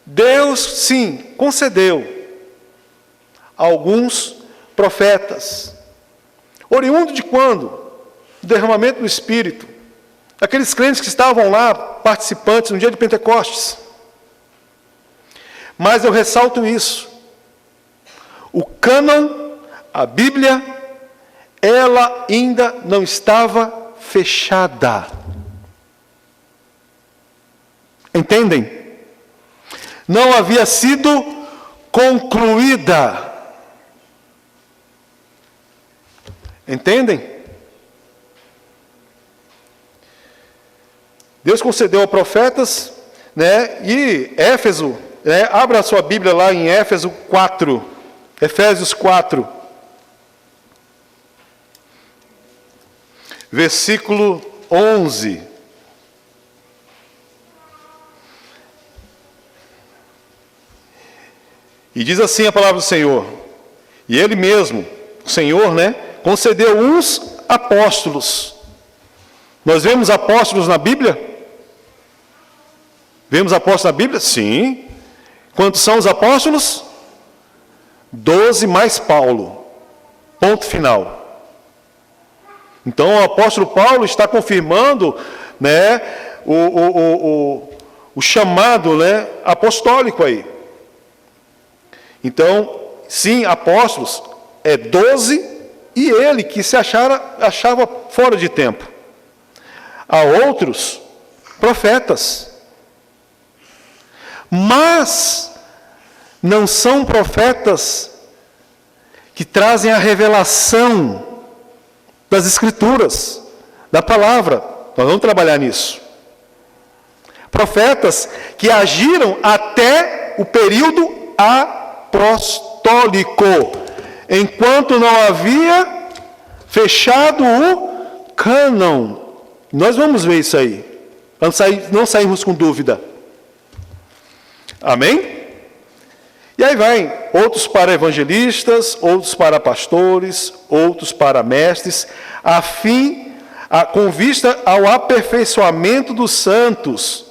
Deus, sim, concedeu alguns profetas. Oriundo de quando? Do derramamento do Espírito. Aqueles crentes que estavam lá, participantes no dia de Pentecostes. Mas eu ressalto isso. O cânon, a Bíblia, ela ainda não estava fechada. Entendem? Não havia sido concluída. Entendem? Deus concedeu a profetas, né? E Éfeso, né? Abra a sua Bíblia lá em Éfeso 4, Efésios 4, versículo 11. E diz assim a palavra do Senhor: e Ele mesmo, o Senhor, né, concedeu uns apóstolos. Nós vemos apóstolos na Bíblia? Vemos apóstolos na Bíblia? Sim. Quantos são os apóstolos? 12 mais Paulo. Ponto final. Então o apóstolo Paulo está confirmando, né, o chamado, né, apostólico aí. Então, sim, apóstolos é 12 e ele que se achava fora de tempo. Há outros profetas. Mas não são profetas que trazem a revelação das Escrituras, da palavra. Nós vamos trabalhar nisso. Profetas que agiram até o período apostólico, enquanto não havia fechado o cânon. Nós vamos ver isso aí. Não saímos com dúvida. Amém? E aí vai, outros para evangelistas, outros para pastores, outros para mestres, com vista ao aperfeiçoamento dos santos,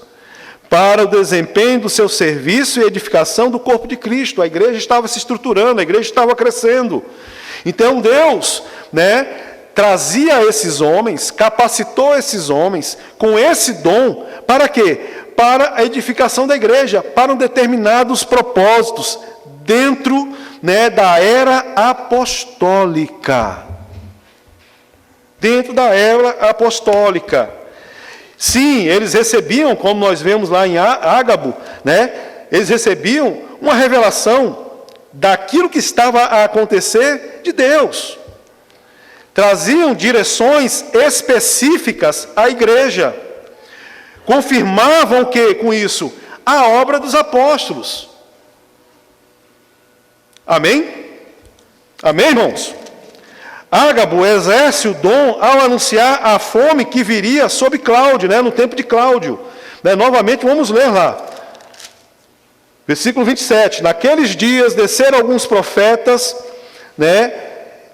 para o desempenho do seu serviço e edificação do corpo de Cristo. A igreja estava se estruturando, a igreja estava crescendo. Então Deus, né, trazia esses homens, capacitou esses homens com esse dom, para quê? Para a edificação da igreja, para determinados propósitos, dentro, né, da era apostólica. Dentro da era apostólica. Sim, eles recebiam, como nós vemos lá em Ágabo, né, eles recebiam uma revelação daquilo que estava a acontecer de Deus. Traziam direções específicas à igreja. Confirmavam que, com isso, a obra dos apóstolos. Amém? Amém, irmãos? Ágabo exerce o dom ao anunciar a fome que viria sobre Cláudio, né, no tempo de Cláudio. Né, novamente, vamos ler lá. Versículo 27. Naqueles dias desceram alguns profetas, né,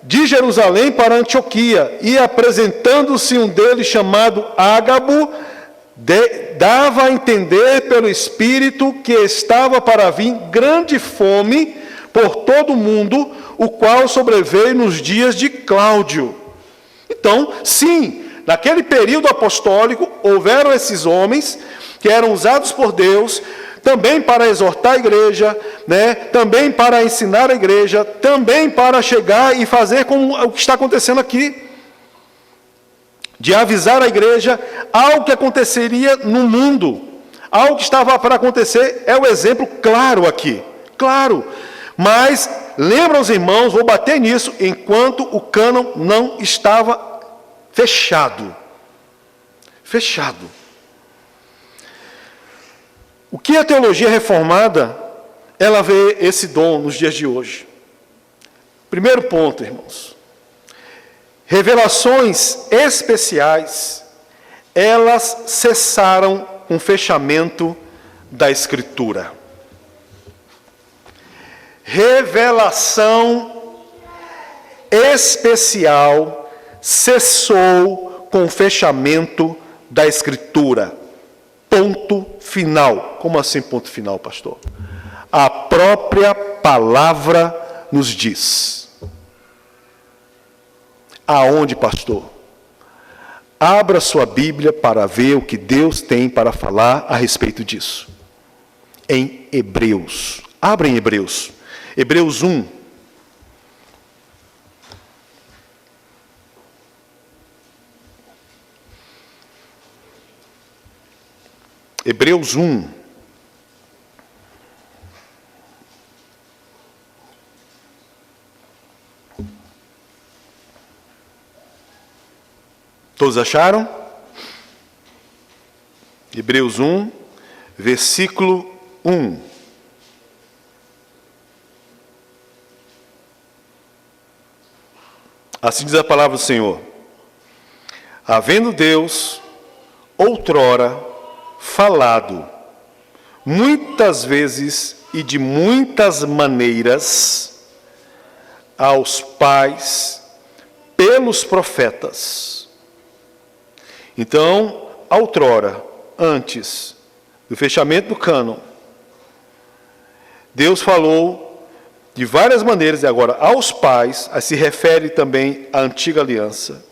de Jerusalém para Antioquia, e apresentando-se um deles chamado Ágabo, dava a entender pelo Espírito que estava para vir grande fome por todo o mundo, o qual sobreveio nos dias de Cláudio. Então, sim, naquele período apostólico, houveram esses homens que eram usados por Deus, também para exortar a igreja, né? Também para ensinar a igreja, também para chegar e fazer como o que está acontecendo aqui. De avisar a igreja algo que aconteceria no mundo, algo que estava para acontecer, é o exemplo claro aqui, claro. Mas, lembra os irmãos, vou bater nisso, enquanto o cânon não estava fechado. Fechado. O que a teologia reformada, ela vê esse dom nos dias de hoje? Primeiro ponto, irmãos. Revelações especiais, elas cessaram com o fechamento da Escritura. Revelação especial cessou com o fechamento da Escritura. Ponto final. Como assim ponto final, pastor? A própria palavra nos diz. Aonde, pastor? Abra sua Bíblia para ver o que Deus tem para falar a respeito disso. Em Hebreus. Abra em Hebreus. Hebreus 1. Hebreus 1. Todos acharam? Hebreus 1, versículo 1. Assim diz a palavra do Senhor. Havendo Deus, outrora, falado, muitas vezes e de muitas maneiras, aos pais, pelos profetas. Então, outrora, antes do fechamento do cânon, Deus falou de várias maneiras, e agora aos pais, se refere também à antiga aliança,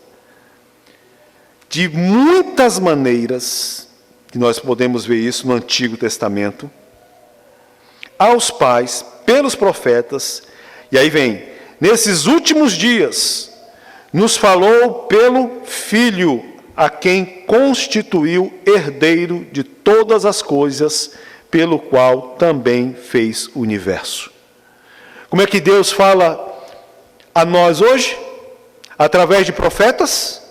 de muitas maneiras, que nós podemos ver isso no Antigo Testamento, aos pais, pelos profetas, e aí vem, nesses últimos dias, nos falou pelo Filho, a quem constituiu herdeiro de todas as coisas, pelo qual também fez o universo. Como é que Deus fala a nós hoje? Através de profetas?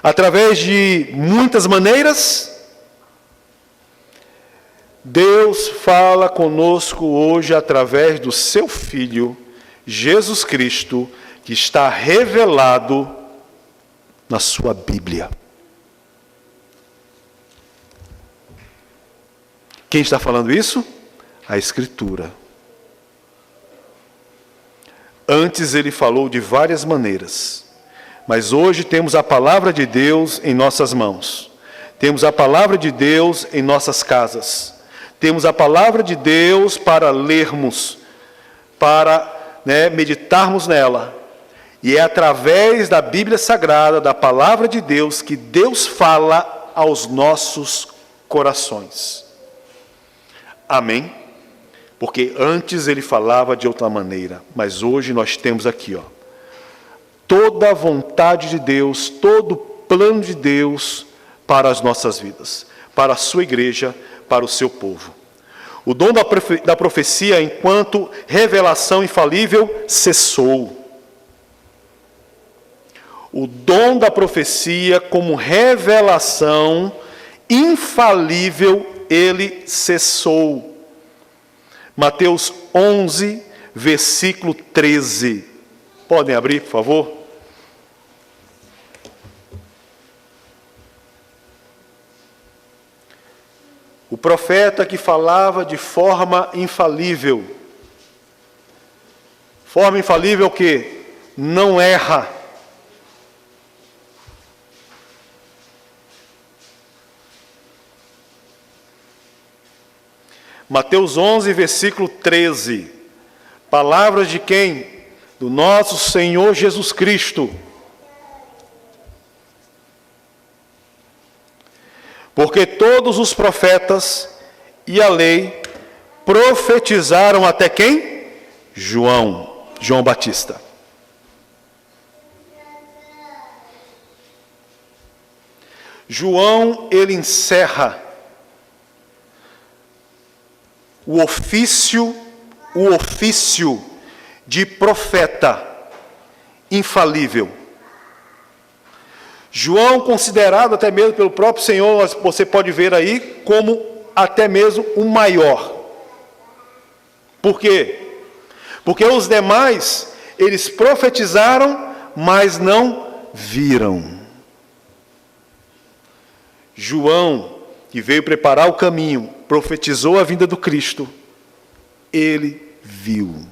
Através de muitas maneiras? Deus fala conosco hoje através do seu Filho, Jesus Cristo, que está revelado na sua Bíblia. Quem está falando isso? A Escritura. Antes ele falou de várias maneiras, mas hoje temos a palavra de Deus em nossas mãos. Temos a palavra de Deus em nossas casas. Temos a palavra de Deus para lermos, para meditarmos nela. E é através da Bíblia Sagrada, da palavra de Deus, que Deus fala aos nossos corações. Amém? Porque antes ele falava de outra maneira, mas hoje nós temos aqui, toda a vontade de Deus, todo o plano de Deus para as nossas vidas, para a sua igreja, para o seu povo. O dom da profecia, enquanto revelação infalível, cessou. O dom da profecia, como revelação infalível, ele cessou. Mateus 11, versículo 13. Podem abrir, por favor? O profeta que falava de forma infalível. Forma infalível que não erra. Mateus 11, versículo 13. Palavras de quem? Do nosso Senhor Jesus Cristo. Porque todos os profetas e a lei profetizaram até quem? João Batista. João, ele encerra o ofício de profeta infalível. João, considerado até mesmo pelo próprio Senhor, você pode ver aí, como até mesmo o maior. Por quê? Porque os demais, eles profetizaram, mas não viram. João, que veio preparar o caminho, profetizou a vinda do Cristo, ele viu.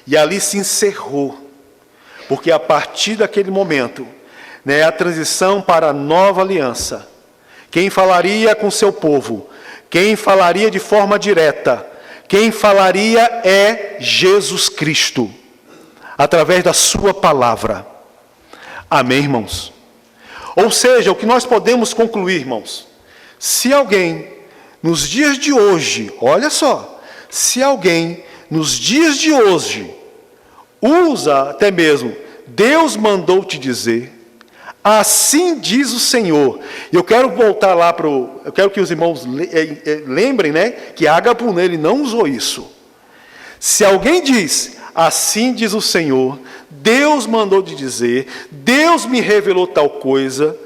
E ali se encerrou, porque a partir daquele momento, a transição para a nova aliança, quem falaria com seu povo, quem falaria de forma direta, quem falaria é Jesus Cristo, através da sua palavra. Amém, irmãos? Ou seja, o que nós podemos concluir, irmãos, se alguém nos dias de hoje, olha só, se alguém nos dias de hoje usa até mesmo, Deus mandou te dizer, assim diz o Senhor. Eu quero voltar lá eu quero que os irmãos lembrem, né, que Ágabo, ele não usou isso. Se alguém diz, assim diz o Senhor, Deus mandou te dizer, Deus me revelou tal coisa,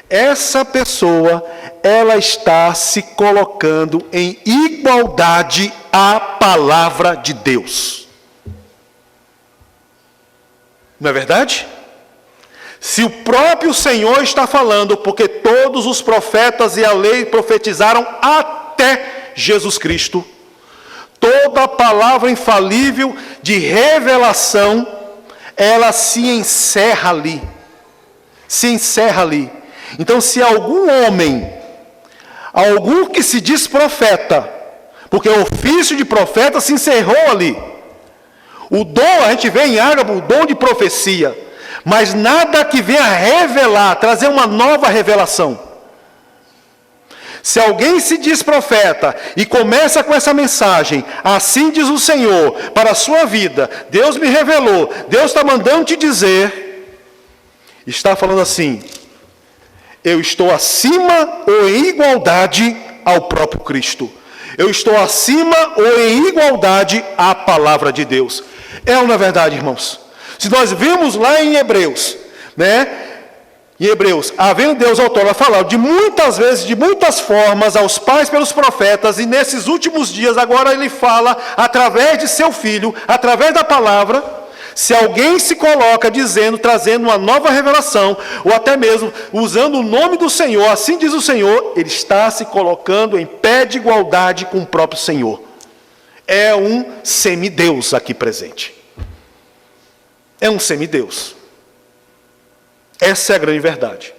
essa pessoa, ela está se colocando em igualdade à palavra de Deus. Não é verdade? Se o próprio Senhor está falando, porque todos os profetas e a lei profetizaram até Jesus Cristo, toda a palavra infalível de revelação, ela se encerra ali. Se encerra ali. Então, se algum homem, algum que se diz profeta, porque o ofício de profeta se encerrou ali. O dom, a gente vê em Ágabo, o dom de profecia, mas nada que venha revelar, trazer uma nova revelação. Se alguém se diz profeta e começa com essa mensagem, assim diz o Senhor, para a sua vida, Deus me revelou, Deus está mandando te dizer, está falando assim, eu estou acima ou em igualdade ao próprio Cristo. Eu estou acima ou em igualdade à palavra de Deus. É ou não é verdade, irmãos? Se nós vimos lá em Hebreus, né? Em Hebreus, havendo Deus outrora falado de muitas vezes, de muitas formas, aos pais pelos profetas, e nesses últimos dias, agora ele fala através de seu Filho, através da palavra. Se alguém se coloca dizendo, trazendo uma nova revelação, ou até mesmo usando o nome do Senhor, assim diz o Senhor, ele está se colocando em pé de igualdade com o próprio Senhor. É um semideus aqui presente. É um semideus. Essa é a grande verdade.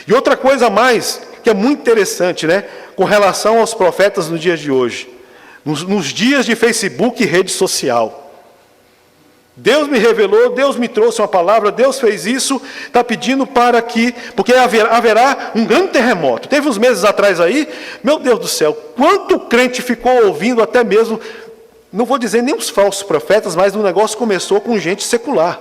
E outra coisa mais, que é muito interessante, né? Com relação aos profetas nos dias de hoje. Nos dias de Facebook e rede social. Deus me revelou, Deus me trouxe uma palavra, Deus fez isso, está pedindo para que, porque haverá um grande terremoto. Teve uns meses atrás aí, meu Deus do céu, quanto crente ficou ouvindo até mesmo, não vou dizer nem os falsos profetas, mas o negócio começou com gente secular.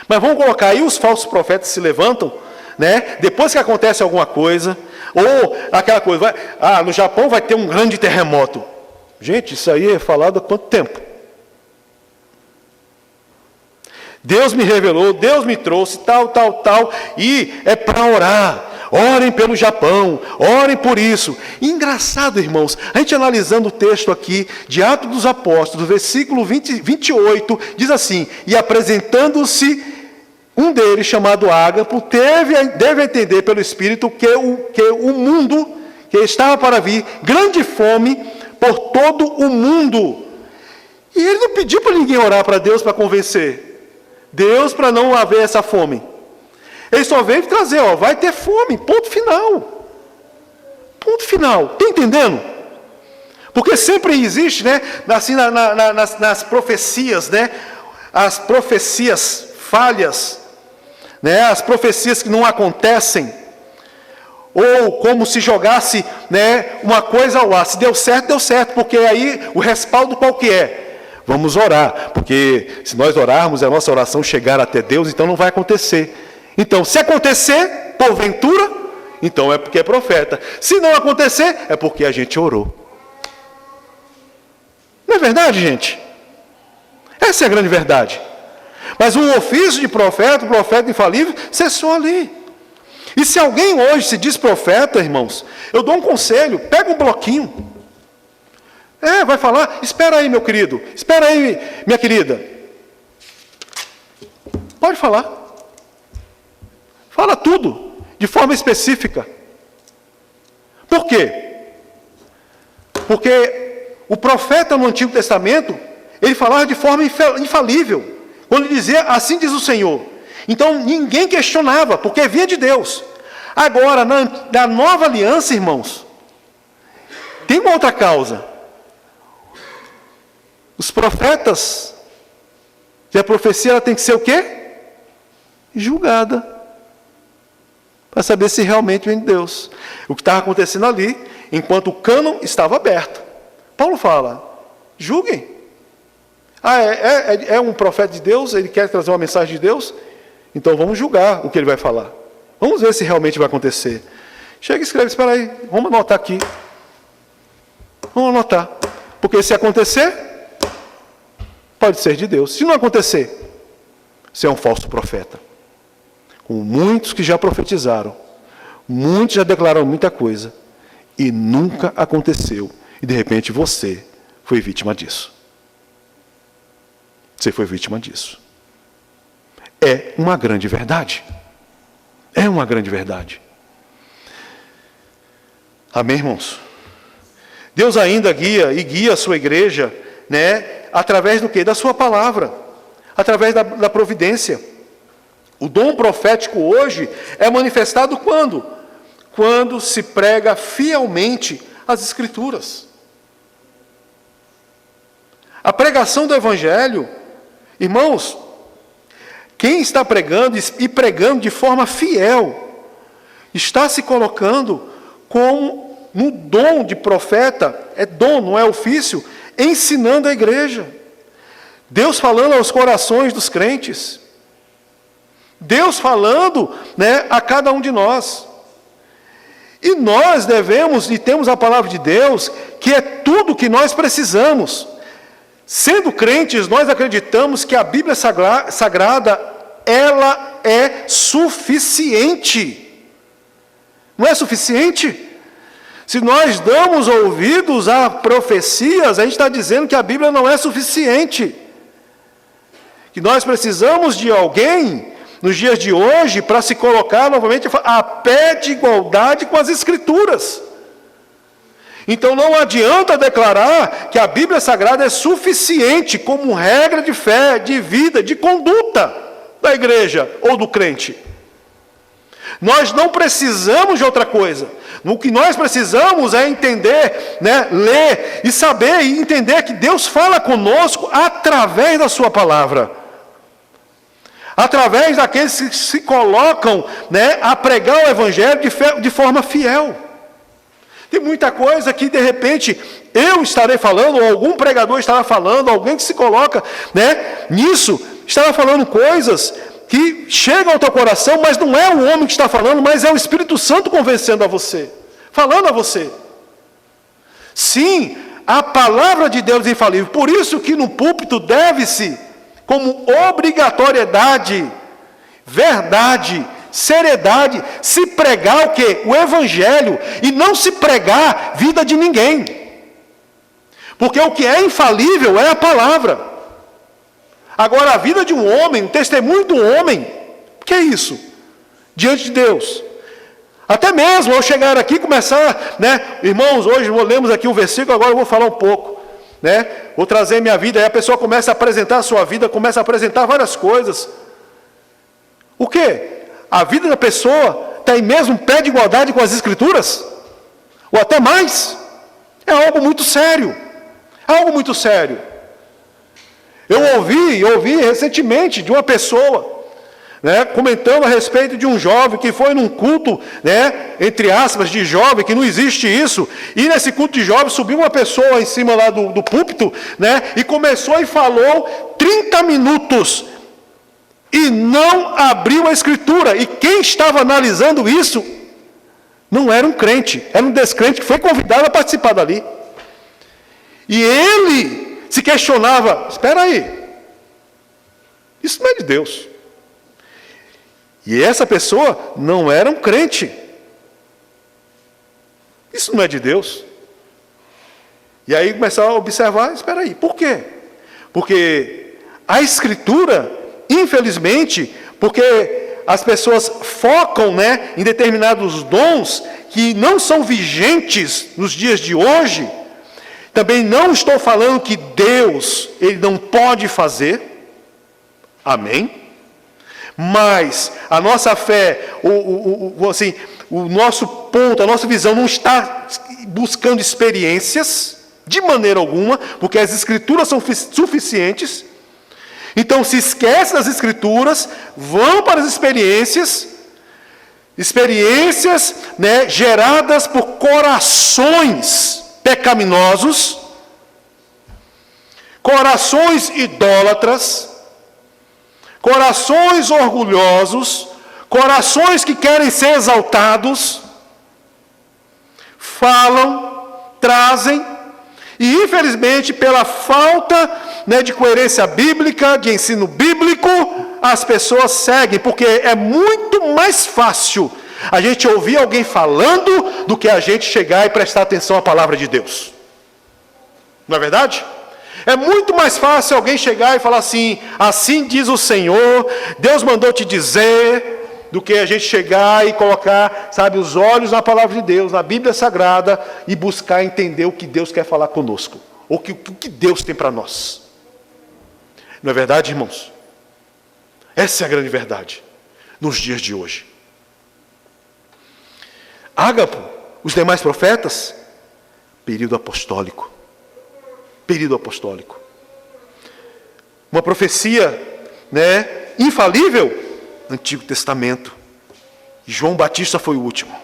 Mas vamos colocar aí, os falsos profetas se levantam, né? Depois que acontece alguma coisa, ou aquela coisa, no Japão vai ter um grande terremoto. Gente, isso aí é falado há quanto tempo? Deus me revelou, Deus me trouxe, tal, e é para orar. Orem pelo Japão, orem por isso. E engraçado, irmãos, a gente analisando o texto aqui de Atos dos Apóstolos, versículo 28, diz assim, e apresentando-se um deles, chamado Ágabo, deve entender pelo Espírito que o mundo, que estava para vir, grande fome por todo o mundo. E ele não pediu para ninguém orar para Deus para convencer Deus para não haver essa fome. Ele só veio trazer, vai ter fome, ponto final. Ponto final. Está entendendo? Porque sempre existe, né, assim, nas profecias, né, as profecias falhas, né, as profecias que não acontecem, ou como se jogasse, né, uma coisa ao ar. Se deu certo, porque aí o respaldo qual que é? Vamos orar, porque se nós orarmos e a nossa oração chegar até Deus, então não vai acontecer. Então, se acontecer, porventura, então é porque é profeta. Se não acontecer, é porque a gente orou. Não é verdade, gente? Essa é a grande verdade. Mas o ofício de profeta, o profeta infalível, cessou ali. E se alguém hoje se diz profeta, irmãos, eu dou um conselho, pega um bloquinho. Vai falar, espera aí, meu querido, espera aí, minha querida. Pode falar. Fala tudo, de forma específica. Por quê? Porque o profeta no Antigo Testamento, ele falava de forma infalível. Quando ele dizia, assim diz o Senhor. Então ninguém questionava, porque vinha de Deus. Agora, na nova aliança, irmãos, tem uma outra causa. Os profetas, e a profecia ela tem que ser o quê? Julgada. Para saber se realmente vem de Deus. O que estava acontecendo ali, enquanto o cânon estava aberto. Paulo fala, julguem. É um profeta de Deus, ele quer trazer uma mensagem de Deus, então vamos julgar o que ele vai falar. Vamos ver se realmente vai acontecer. Chega e escreve, espera aí, vamos anotar aqui. Vamos anotar. Porque se acontecer, pode ser de Deus. Se não acontecer, você é um falso profeta. Como muitos que já profetizaram, muitos já declararam muita coisa, e nunca aconteceu. E de repente você foi vítima disso. Você foi vítima disso. É uma grande verdade. É uma grande verdade. Amém, irmãos? Deus ainda guia a sua igreja, né, através do quê? Da sua palavra. Através da providência. O dom profético hoje é manifestado quando? Quando se prega fielmente as Escrituras. A pregação do Evangelho, irmãos, quem está pregando e pregando de forma fiel, está se colocando como no dom de profeta, é dom, não é ofício, ensinando a igreja. Deus falando aos corações dos crentes. Deus falando, né, a cada um de nós. E nós devemos, e temos a palavra de Deus, que é tudo que nós precisamos. Sendo crentes, nós acreditamos que a Bíblia Sagrada, ela é suficiente. Não é suficiente? Se nós damos ouvidos a profecias, a gente está dizendo que a Bíblia não é suficiente. Que nós precisamos de alguém, nos dias de hoje, para se colocar novamente a pé de igualdade com as Escrituras. Então não adianta declarar que a Bíblia Sagrada é suficiente como regra de fé, de vida, de conduta da igreja ou do crente. Nós não precisamos de outra coisa. O que nós precisamos é entender, né, ler e saber e entender que Deus fala conosco através da sua palavra. Através daqueles que se colocam, né, a pregar o Evangelho de forma fiel. Tem muita coisa que, de repente, eu estarei falando, ou algum pregador estará falando, alguém que se coloca, né, nisso, estará falando coisas que chegam ao teu coração, mas não é o homem que está falando, mas é o Espírito Santo convencendo a você, falando a você. Sim, a palavra de Deus é infalível. Por isso que no púlpito deve-se, como obrigatoriedade, verdade, seriedade, se pregar o quê? O Evangelho, e não se pregar vida de ninguém. Porque o que é infalível é a palavra. Agora, a vida de um homem, o testemunho de um homem, o que é isso? Diante de Deus. Até mesmo eu chegar aqui e começar, né? Irmãos, hoje lemos aqui um versículo, agora eu vou falar um pouco. Né? Vou trazer minha vida, aí a pessoa começa a apresentar a sua vida, começa a apresentar várias coisas. O quê? A vida da pessoa está em mesmo pé de igualdade com as Escrituras? Ou até mais? É algo muito sério. É algo muito sério. Eu ouvi recentemente de uma pessoa, né, comentando a respeito de um jovem que foi num culto, né, entre aspas, de jovem, que não existe isso, e nesse culto de jovem subiu uma pessoa em cima lá do púlpito, né, e começou e falou 30 minutos, e não abriu a Escritura, e quem estava analisando isso, não era um crente, era um descrente que foi convidado a participar dali, e ele se questionava, espera aí, isso não é de Deus. E essa pessoa não era um crente. Isso não é de Deus. E aí começava a observar, espera aí, por quê? Porque a Escritura, infelizmente, porque as pessoas focam, né, em determinados dons que não são vigentes nos dias de hoje. Também não estou falando que Deus, Ele não pode fazer. Amém? mas a nossa fé, o nosso ponto, a nossa visão não está buscando experiências, de maneira alguma, porque as Escrituras são suficientes. Então se esquece das Escrituras, vão para as experiências, né, geradas por corações pecaminosos, corações idólatras, corações orgulhosos, corações que querem ser exaltados, falam, trazem, e infelizmente pela falta, né, de coerência bíblica, de ensino bíblico, as pessoas seguem, porque é muito mais fácil a gente ouvir alguém falando do que a gente chegar e prestar atenção à palavra de Deus. Não é verdade? É muito mais fácil alguém chegar e falar assim, assim diz o Senhor, Deus mandou te dizer, do que a gente chegar e colocar, sabe, os olhos na palavra de Deus, na Bíblia Sagrada, e buscar entender o que Deus quer falar conosco, ou o que Deus tem para nós. Não é verdade, irmãos? Essa é a grande verdade, nos dias de hoje. Ágapo, os demais profetas, período apostólico. Período apostólico. Uma profecia, né, infalível, Antigo Testamento. João Batista foi o último.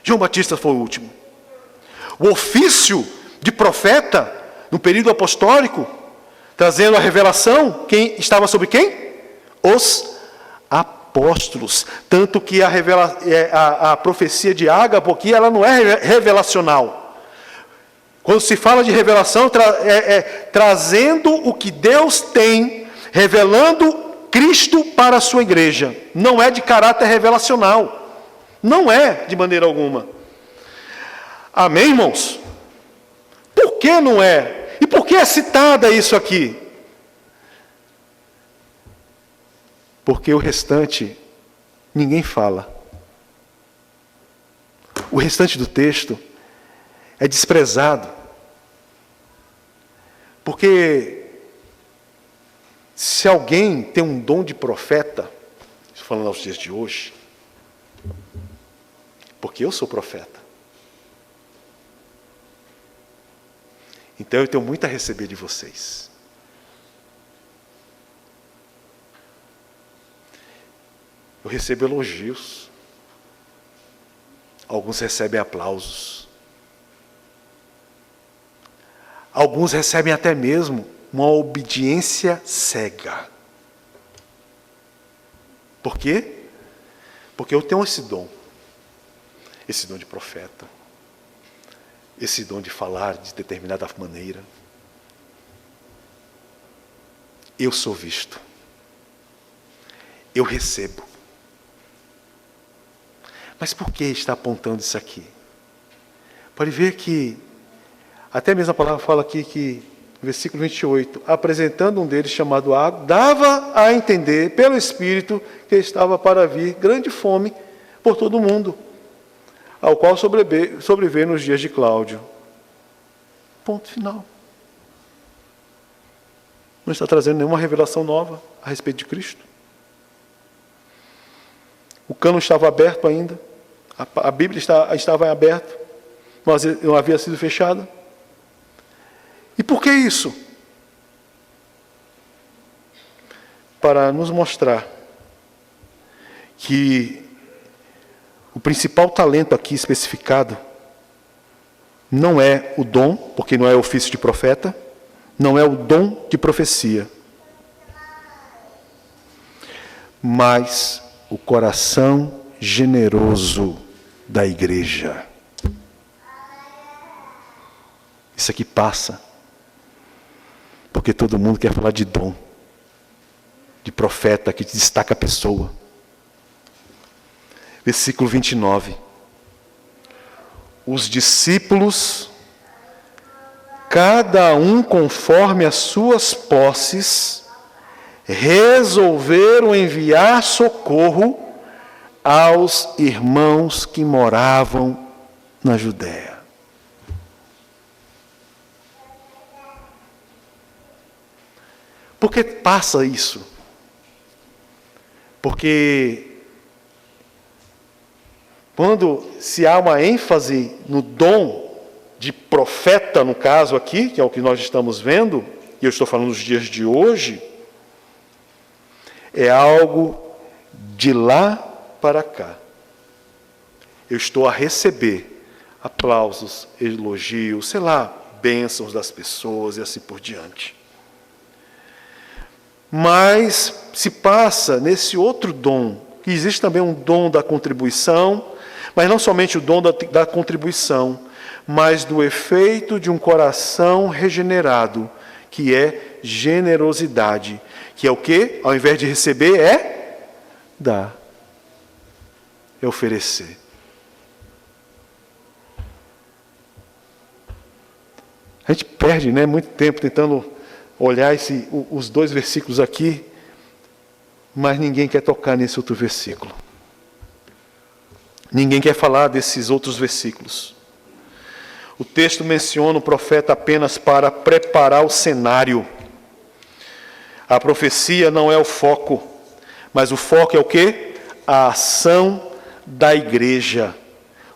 João Batista foi o último. O ofício de profeta, no período apostólico, trazendo a revelação, quem estava sobre quem? Os apóstolos. Tanto que a profecia de Ágapo aqui, ela não é revelacional. Quando se fala de revelação, trazendo o que Deus tem, revelando Cristo para a sua igreja. Não é de caráter revelacional. Não é, de maneira alguma. Amém, irmãos? Por que não é? E por que é citada isso aqui? Porque o restante, ninguém fala. O restante do texto é desprezado. Porque se alguém tem um dom de profeta, estou falando aos dias de hoje, porque eu sou profeta. Então eu tenho muito a receber de vocês. Eu recebo elogios. Alguns recebem aplausos. Alguns recebem até mesmo uma obediência cega. Por quê? Porque eu tenho esse dom de profeta, esse dom de falar de determinada maneira. Eu sou visto, eu recebo. Mas por que está apontando isso aqui? Pode ver que, até mesmo a palavra fala aqui que, no versículo 28, apresentando um deles chamado Ágapo, dava a entender pelo Espírito que estava para vir grande fome por todo o mundo, ao qual sobreveio nos dias de Cláudio. Ponto final. Não está trazendo nenhuma revelação nova a respeito de Cristo. O cano estava aberto ainda, a Bíblia estava em aberto, mas não havia sido fechada. E por que isso? Para nos mostrar que o principal talento aqui especificado não é o dom, porque não é ofício de profeta, não é o dom de profecia, mas o coração generoso da igreja. Isso aqui passa, porque todo mundo quer falar de dom, de profeta que destaca a pessoa. Versículo 29. Os discípulos, cada um conforme as suas posses, resolveram enviar socorro aos irmãos que moravam na Judéia. Por que passa isso? Porque quando se há uma ênfase no dom de profeta, no caso aqui, que é o que nós estamos vendo, e eu estou falando dos dias de hoje, é algo de lá para cá. Eu estou a receber aplausos, elogios, sei lá, bênçãos das pessoas e assim por diante. Mas se passa nesse outro dom, que existe também um dom da contribuição, mas não somente o dom da contribuição, mas do efeito de um coração regenerado, que é generosidade, que é o quê? Ao invés de receber, é dar, é oferecer. A gente perde, né, muito tempo tentando olhar os dois versículos aqui, mas ninguém quer tocar nesse outro versículo. Ninguém quer falar desses outros versículos. O texto menciona o profeta apenas para preparar o cenário. A profecia não é o foco, mas o foco é o quê? A ação da igreja.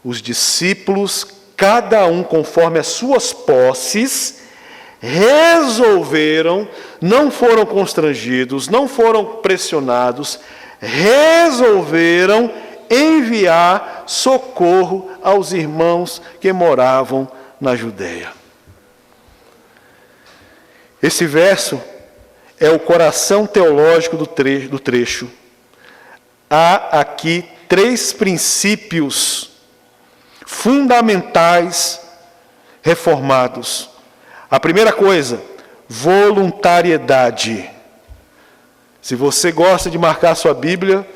Os discípulos, cada um conforme as suas posses, resolveram, não foram constrangidos, não foram pressionados, resolveram enviar socorro aos irmãos que moravam na Judeia. Esse verso é o coração teológico do trecho. Há aqui 3 princípios fundamentais reformados. A primeira coisa, voluntariedade. Se você gosta de marcar sua Bíblia,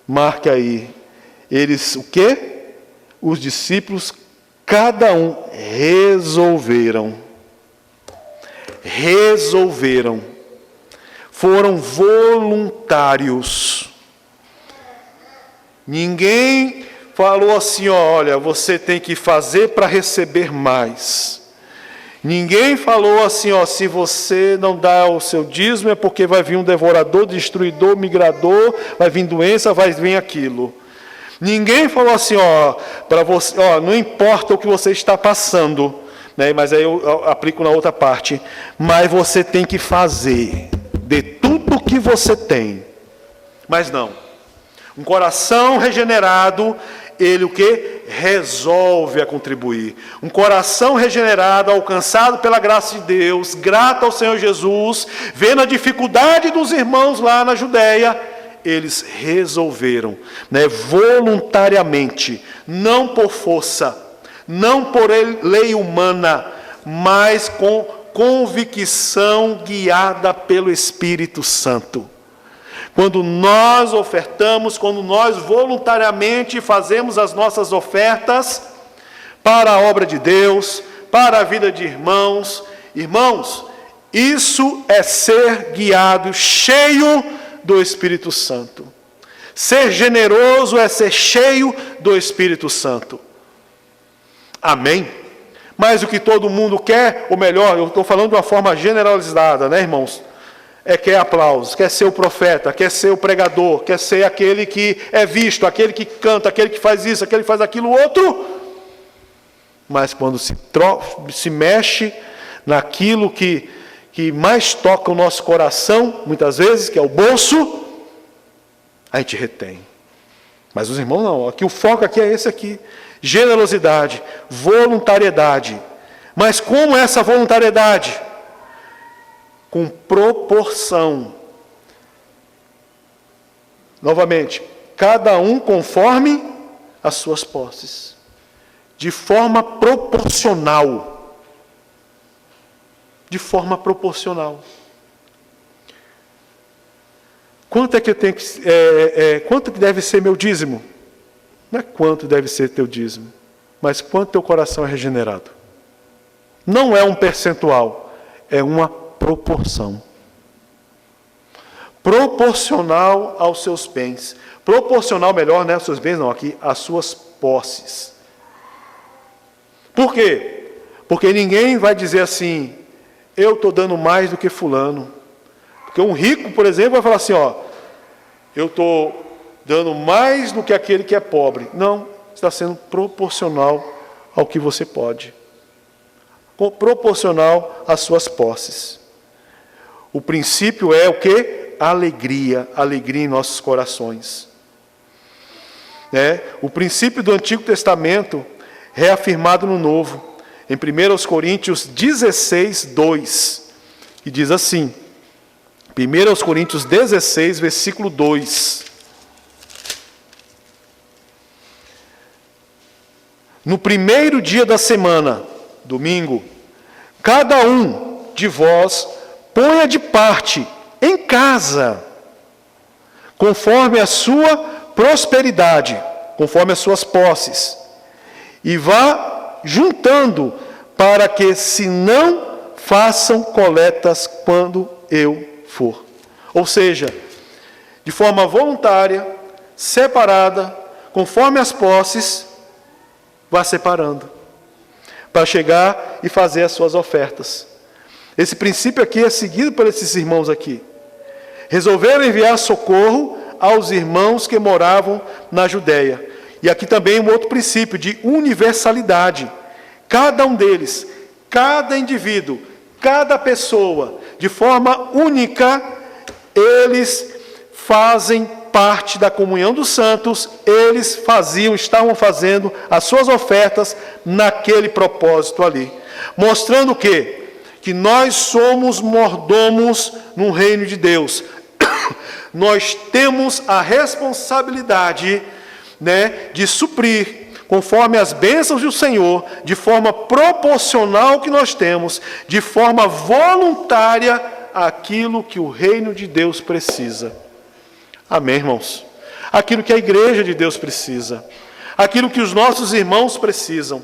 marque aí. Eles, o quê? Os discípulos, cada um, resolveram. Foram voluntários. Ninguém falou assim, olha, você tem que fazer para receber mais. Ninguém falou assim, se você não dá o seu dízimo é porque vai vir um devorador, destruidor, migrador, vai vir doença, vai vir aquilo. Ninguém falou assim, para você, não importa o que você está passando, né? Mas aí eu aplico na outra parte, mas você tem que fazer de tudo o que você tem. Mas não. Um coração regenerado, ele o quê? Resolve a contribuir. Um coração regenerado, alcançado pela graça de Deus, grato ao Senhor Jesus, vendo a dificuldade dos irmãos lá na Judeia, eles resolveram, voluntariamente, não por força, não por lei humana, mas com convicção guiada pelo Espírito Santo. Quando nós ofertamos, quando nós voluntariamente fazemos as nossas ofertas para a obra de Deus, para a vida de irmãos, isso é ser guiado, cheio do Espírito Santo. Ser generoso é ser cheio do Espírito Santo. Amém? Mas o que todo mundo quer, ou melhor, eu estou falando de uma forma generalizada, né, irmãos? Quer aplausos, quer ser o profeta, quer ser o pregador, quer ser aquele que é visto, aquele que canta, aquele que faz isso, aquele que faz aquilo outro. Mas quando se mexe naquilo que mais toca o nosso coração, muitas vezes, que é o bolso, a gente retém. Mas os irmãos não, aqui o foco aqui é esse aqui. Generosidade, voluntariedade. Mas como é essa voluntariedade? Com proporção. Novamente, cada um conforme as suas posses. De forma proporcional. De forma proporcional. Quanto é que eu tenho quanto que deve ser meu dízimo? Não é quanto deve ser teu dízimo, mas quanto teu coração é regenerado. Não é um percentual, é uma proporção. Proporcional aos seus bens. Proporcional, melhor, aos seus bens não, aqui, às suas posses. Por quê? Porque ninguém vai dizer assim, eu estou dando mais do que fulano. Porque um rico, por exemplo, vai falar assim, eu estou dando mais do que aquele que é pobre. Não, está sendo proporcional ao que você pode. Proporcional às suas posses. O princípio é o quê? Alegria em nossos corações. O princípio do Antigo Testamento reafirmado no Novo, em 1 Coríntios 16, 2, que diz assim, 1 Coríntios 16, versículo 2. No primeiro dia da semana, domingo, cada um de vós ponha de parte em casa, conforme a sua prosperidade, conforme as suas posses, e vá juntando, para que se não façam coletas quando eu for. Ou seja, de forma voluntária, separada, conforme as posses, vá separando, para chegar e fazer as suas ofertas. Esse princípio aqui é seguido por esses irmãos aqui. Resolveram enviar socorro aos irmãos que moravam na Judéia. E aqui também um outro princípio de universalidade. Cada um deles, cada indivíduo, cada pessoa, de forma única, eles fazem parte da comunhão dos santos, eles estavam fazendo as suas ofertas naquele propósito ali. Mostrando o quê? Que nós somos mordomos no reino de Deus. Nós temos a responsabilidade, de suprir, conforme as bênçãos do Senhor, de forma proporcional ao que nós temos, de forma voluntária, aquilo que o reino de Deus precisa. Amém, irmãos? Aquilo que a igreja de Deus precisa, aquilo que os nossos irmãos precisam,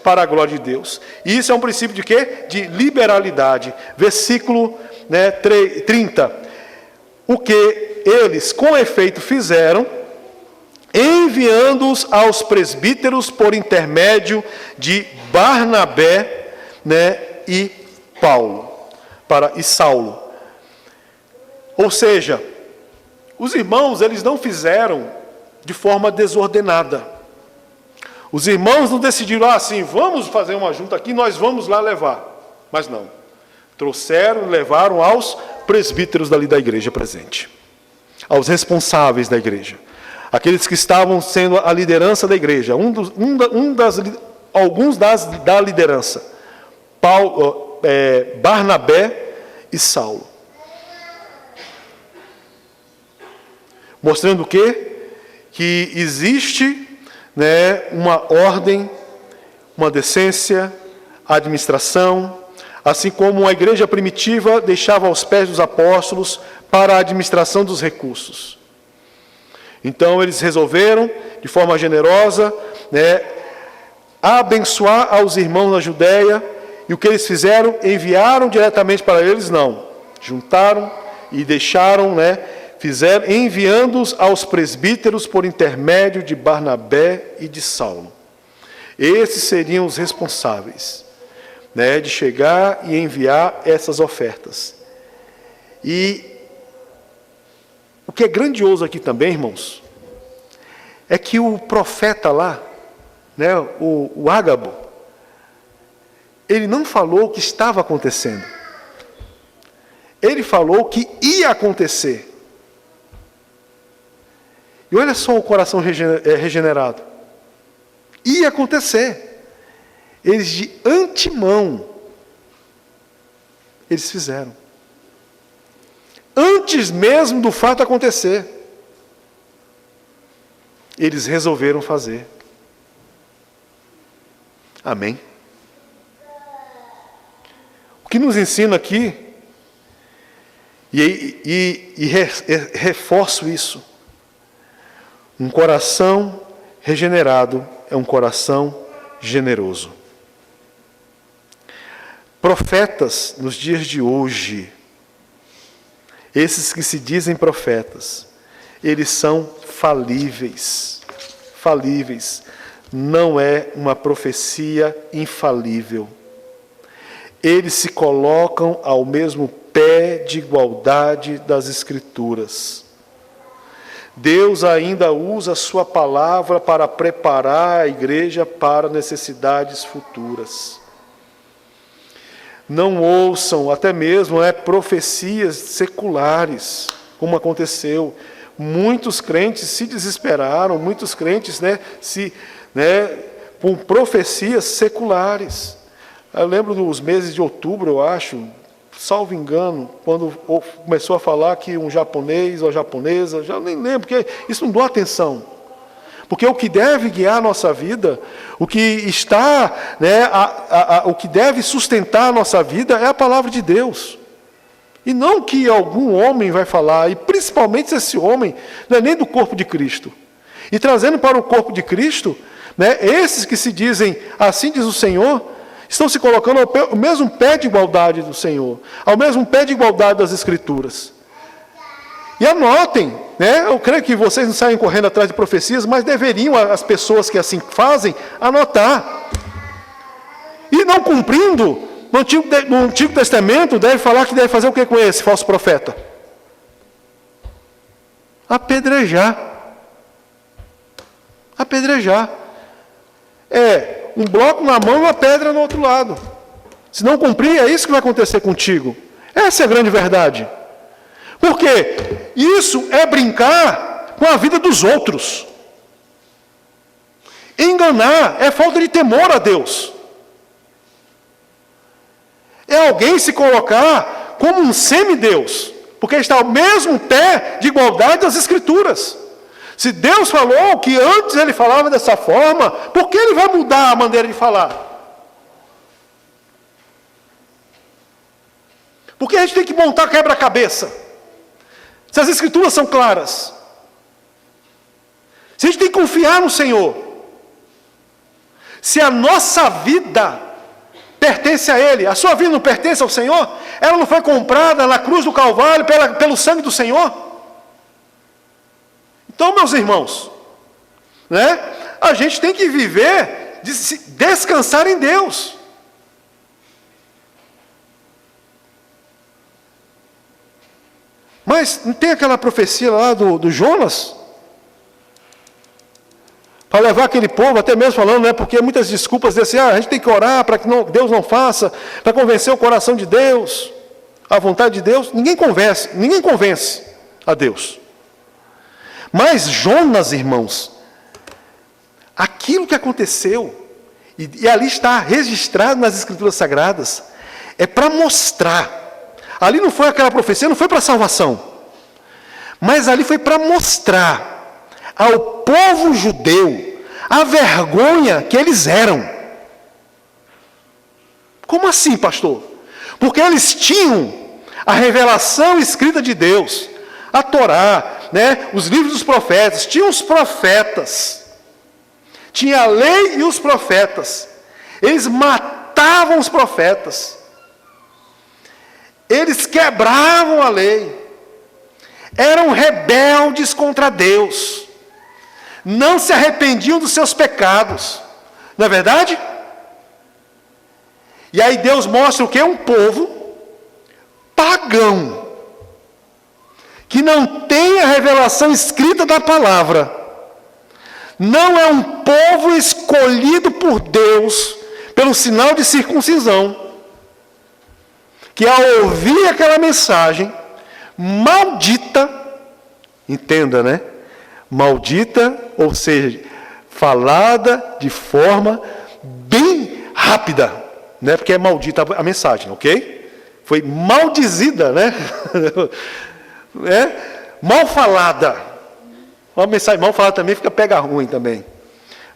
para a glória de Deus. E isso é um princípio de quê? De liberalidade. Versículo 30. O que eles, com efeito, fizeram, enviando-os aos presbíteros por intermédio de Barnabé, e Saulo. Ou seja, os irmãos, eles não fizeram de forma desordenada. Os irmãos não decidiram, assim, vamos fazer uma junta aqui, nós vamos lá levar. Mas não. Trouxeram, levaram aos presbíteros dali da igreja presente. Aos responsáveis da igreja. Aqueles que estavam sendo a liderança da igreja. Alguns da liderança. Barnabé e Saulo. Mostrando o quê? Que existe uma ordem, uma decência, administração, assim como a igreja primitiva deixava aos pés dos apóstolos para a administração dos recursos. Então eles resolveram, de forma generosa, abençoar aos irmãos na Judéia, e o que eles fizeram? Enviaram diretamente para eles? Não. Juntaram e deixaram, enviando-os aos presbíteros por intermédio de Barnabé e de Saulo. Esses seriam os responsáveis, de chegar e enviar essas ofertas. E o que é grandioso aqui também, irmãos, é que o profeta lá, o Ágabo, ele não falou o que estava acontecendo. Ele falou o que ia acontecer. E olha só o coração regenerado. Ia acontecer. Eles de antemão, eles fizeram. Antes mesmo do fato acontecer, eles resolveram fazer. Amém? O que nos ensina aqui, e reforço isso, um coração regenerado é um coração generoso. Profetas nos dias de hoje, esses que se dizem profetas, eles são falíveis. Falíveis. Não é uma profecia infalível. Eles se colocam ao mesmo pé de igualdade das Escrituras. Deus ainda usa a sua palavra para preparar a igreja para necessidades futuras. Não ouçam até mesmo profecias seculares, como aconteceu. Muitos crentes se desesperaram, muitos crentes com profecias seculares. Eu lembro dos meses de outubro, eu acho, salvo engano, quando começou a falar que um japonês ou japonesa, já nem lembro, porque isso não dou atenção. Porque o que deve guiar a nossa vida, o que está, o que deve sustentar a nossa vida é a palavra de Deus. E não que algum homem vai falar, e principalmente se esse homem não é nem do corpo de Cristo. E trazendo para o corpo de Cristo, esses que se dizem, assim diz o Senhor, estão se colocando ao mesmo pé de igualdade do Senhor, ao mesmo pé de igualdade das Escrituras. E anotem, eu creio que vocês não saem correndo atrás de profecias, mas deveriam as pessoas que assim fazem, anotar. E não cumprindo, no Antigo Testamento, deve falar que deve fazer o que com esse falso profeta? Apedrejar. Apedrejar. Um bloco na mão e uma pedra no outro lado. Se não cumprir, é isso que vai acontecer contigo. Essa é a grande verdade. Por quê? Isso é brincar com a vida dos outros. Enganar é falta de temor a Deus. É alguém se colocar como um semideus, porque está ao mesmo pé de igualdade das Escrituras. Se Deus falou que antes ele falava dessa forma, por que ele vai mudar a maneira de falar? Porque a gente tem que montar quebra-cabeça. Se as Escrituras são claras. Se a gente tem que confiar no Senhor. Se a nossa vida pertence a Ele, a sua vida não pertence ao Senhor? Ela não foi comprada na cruz do Calvário pelo sangue do Senhor? Então, meus irmãos, a gente tem que viver, descansar em Deus. Mas não tem aquela profecia lá do Jonas? Para levar aquele povo, até mesmo falando, porque muitas desculpas desse, a gente tem que orar para que Deus não faça, para convencer o coração de Deus, a vontade de Deus. Ninguém convence a Deus. Mas Jonas, irmãos, aquilo que aconteceu, e ali está registrado nas Escrituras Sagradas, é para mostrar. Ali não foi aquela profecia, não foi para salvação. Mas ali foi para mostrar ao povo judeu a vergonha que eles eram. Como assim, pastor? Porque eles tinham a revelação escrita de Deus, a Torá, os livros dos profetas, tinham os profetas, tinha a lei e os profetas. Eles matavam os profetas, eles quebravam a lei, eram rebeldes contra Deus, não se arrependiam dos seus pecados, não é verdade? E aí Deus mostra o que? Um povo pagão, que não tem a revelação escrita da palavra, não é um povo escolhido por Deus, pelo sinal de circuncisão, que ao ouvir aquela mensagem, maldita, entenda, maldita, ou seja, falada de forma bem rápida, porque é maldita a mensagem, ok? Foi maldizida, mal falada. Uma mensagem mal falada também pega ruim também.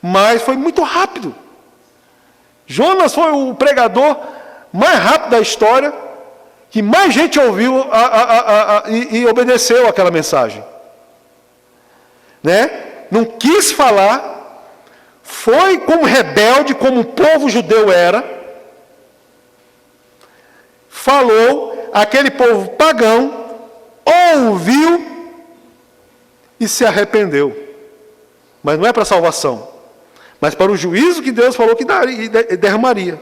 Mas foi muito rápido. Jonas foi o pregador mais rápido da história, que mais gente ouviu e obedeceu àquela mensagem. Não quis falar, foi como rebelde, como o povo judeu era, falou, aquele povo pagão ouviu e se arrependeu. Mas não é para salvação, mas para o juízo que Deus falou que derramaria.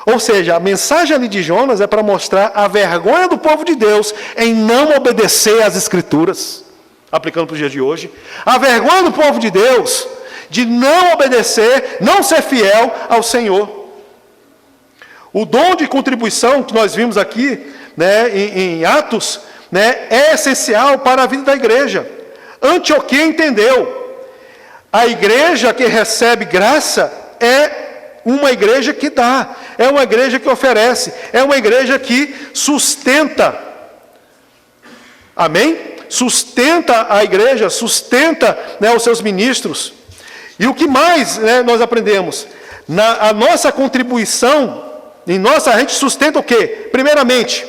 Ou seja, a mensagem ali de Jonas é para mostrar a vergonha do povo de Deus em não obedecer às Escrituras. aplicando para os dias de hoje. A vergonha do povo de Deus de não obedecer, não ser fiel ao Senhor. O dom de contribuição que nós vimos aqui, né, em Atos, né, é essencial para a vida da igreja. Antioquia entendeu. A igreja que recebe graça é uma igreja que dá, é uma igreja que oferece, é uma igreja que sustenta. Amém? Sustenta a igreja, sustenta, né, os seus ministros. E o que mais, né, nós aprendemos? A nossa contribuição, a gente sustenta o quê? Primeiramente,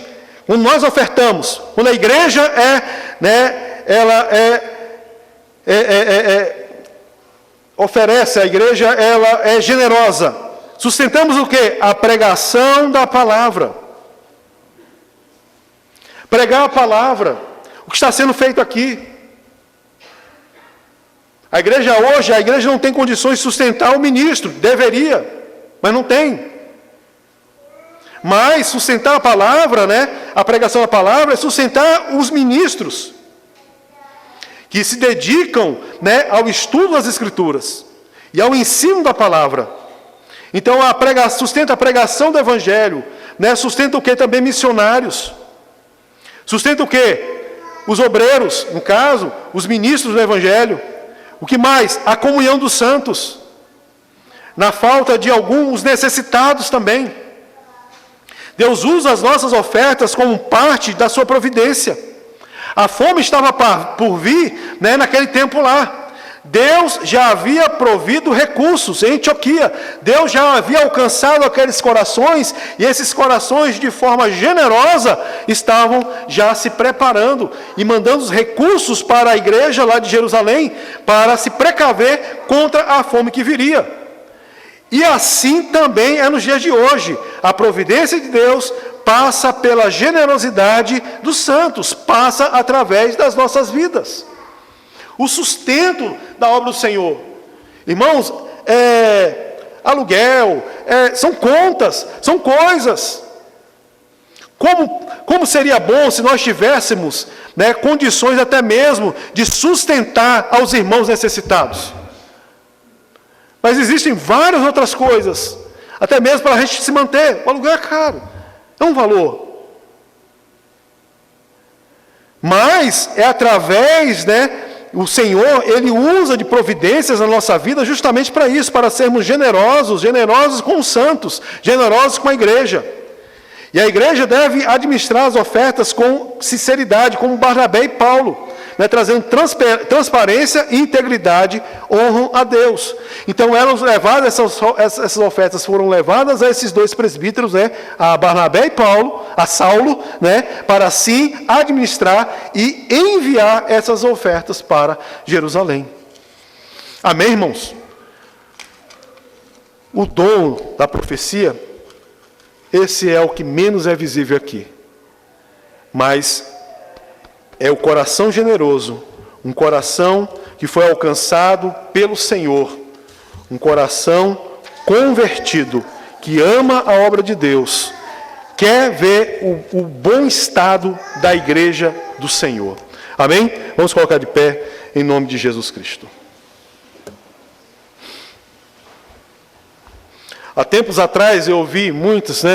quando nós ofertamos, quando a igreja ela oferece, a igreja ela é generosa. Sustentamos o quê? A pregação da palavra. Pregar a palavra, o que está sendo feito aqui. A igreja não tem condições de sustentar o ministro, deveria, mas não tem. Mas sustentar a palavra, né, a pregação da palavra, é sustentar os ministros, que se dedicam, né, ao estudo das Escrituras e ao ensino da palavra. Então, sustenta a pregação do Evangelho, né, sustenta o que? Também missionários. Sustenta o que? Os obreiros, no caso, os ministros do Evangelho. O que mais? A comunhão dos santos. Na falta de alguns necessitados também. Deus usa as nossas ofertas como parte da sua providência. A fome estava por vir, né, naquele tempo lá. Deus já havia provido recursos em Antioquia. Deus já havia alcançado aqueles corações, e esses corações, de forma generosa, estavam já se preparando e mandando os recursos para a igreja lá de Jerusalém, para se precaver contra a fome que viria. E assim também é nos dias de hoje. A providência de Deus passa pela generosidade dos santos, passa através das nossas vidas. O sustento da obra do Senhor. Irmãos, aluguel, são contas, são coisas. Como seria bom se nós tivéssemos, né, condições até mesmo de sustentar aos irmãos necessitados. Mas existem várias outras coisas, até mesmo para a gente se manter. O aluguel é caro, é um valor. Mas é através, né, o Senhor, Ele usa de providências na nossa vida justamente para isso, para sermos generosos com os santos, generosos com a igreja. E a igreja deve administrar as ofertas com sinceridade, como Barnabé e Paulo, né, trazendo transparência e integridade, honram a Deus. Então, essas ofertas foram levadas a esses dois presbíteros, né, a Barnabé e Paulo, a Saulo, né, para assim administrar e enviar essas ofertas para Jerusalém. Amém, irmãos? O dom da profecia, esse é o que menos é visível aqui. Mas é o coração generoso, um coração que foi alcançado pelo Senhor, um coração convertido, que ama a obra de Deus, quer ver o bom estado da igreja do Senhor. Amém? Vamos colocar de pé em nome de Jesus Cristo. Há tempos atrás eu ouvi muitos, né,